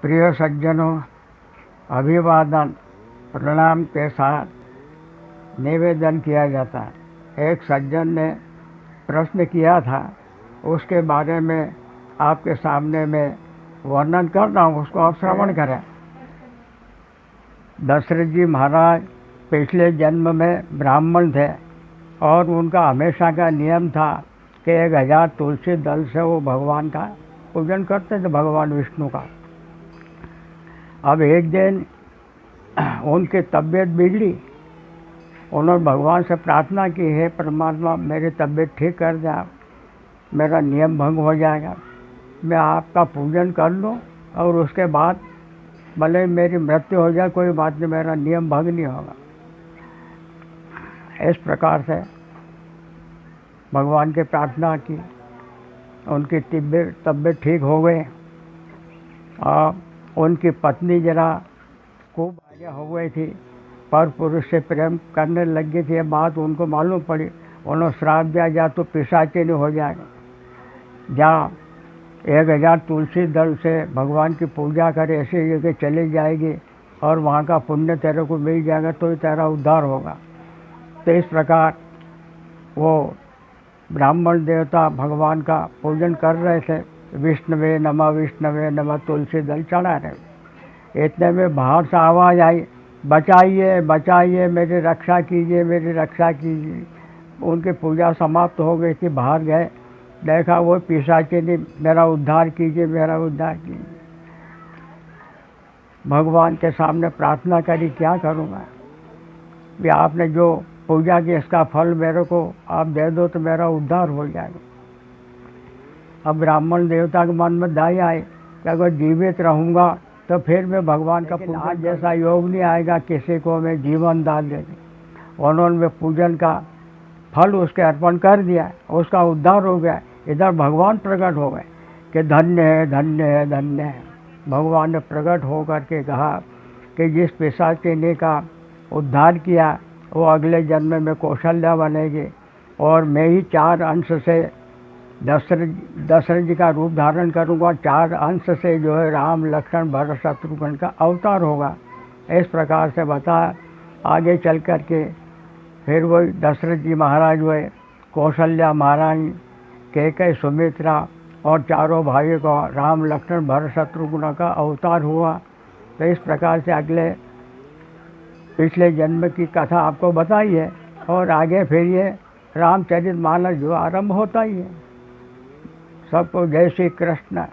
प्रिय सज्जनों, अभिवादन प्रणाम के साथ निवेदन किया जाता है। एक सज्जन ने प्रश्न किया था, उसके बारे में आपके सामने में वर्णन कर रहा हूँ, उसको आप श्रवण करें। दशरथ जी महाराज पिछले जन्म में ब्राह्मण थे और उनका हमेशा का नियम था कि 1000 तुलसी दल से वो भगवान का पूजन करते थे, भगवान विष्णु का। अब एक दिन उनकी तबीयत बिगड़ी। उन्होंने भगवान से प्रार्थना की, हे परमात्मा, मेरी तबीयत ठीक कर दे, मेरा नियम भंग हो जाएगा, मैं आपका पूजन कर लूँ और उसके बाद भले मेरी मृत्यु हो जाए, कोई बात नहीं, मेरा नियम भंग नहीं होगा। इस प्रकार से भगवान की प्रार्थना की, उनकी तबीयत ठीक हो गई और उनकी पत्नी जरा खूब आगे हो गई थी, पर पुरुष से प्रेम करने लग गई थी। ये बात उनको मालूम पड़ी। उन्होंने श्राप दिया, जा तो पिशाचिनी हो जाएगा, जा 1000 तुलसी दल से भगवान की पूजा करे, ऐसी जगह चली जाएगी और वहाँ का पुण्य तेरे को मिल जाएगा, तो ही तेरा उद्धार होगा। तो इस प्रकार वो ब्राह्मण देवता भगवान का पूजन कर रहे थे। विष्णवे नमः तुलसी दल चढ़ा रहे। इतने में बाहर से आवाज़ आई, बचाइए बचाइए, मेरी रक्षा कीजिए, मेरी रक्षा कीजिए। उनकी पूजा समाप्त हो गई थी, बाहर गए, देखा वो पिशाचिनी, मेरा उद्धार कीजिए, मेरा उद्धार कीजिए। भगवान के सामने प्रार्थना करी, क्या करूँगा, कि आपने जो पूजा की इसका फल मेरे को आप दे दो तो मेरा उद्धार हो जाएगा। अब ब्राह्मण देवता के मन में दया आई कि अगर जीवित रहूँगा तो फिर मैं भगवान का पूजन जैसा योग नहीं आएगा, किसी को मैं जीवन दान दे दूँ। उन्होंने पूजन का फल उसके अर्पण कर दिया, उसका उद्धार हो गया। इधर भगवान प्रकट हो गए कि धन्य है, धन्य है, धन्य है। भगवान ने प्रकट होकर के कहा कि जिस पिशाचिनी का उद्धार किया वो अगले जन्म में कौशल्या बनेगी और मैं ही 4 अंश से दशरथ जी का रूप धारण करूंगा। 4 अंश से जो है राम, लक्ष्मण, भरत, शत्रुघ्न का अवतार होगा। इस प्रकार से बताया। आगे चल कर के फिर वही दशरथ जी महाराज हुए, कौशल्या महारानी, कैकेयी, सुमित्रा और चारों भाइयों का राम, लक्ष्मण, भरत, शत्रुघ्न का अवतार हुआ। तो इस प्रकार से अगले पिछले जन्म की कथा आपको बताई है और आगे फिर ये रामचरितमानस जो आरंभ होता ही है। सबको जय श्री कृष्ण।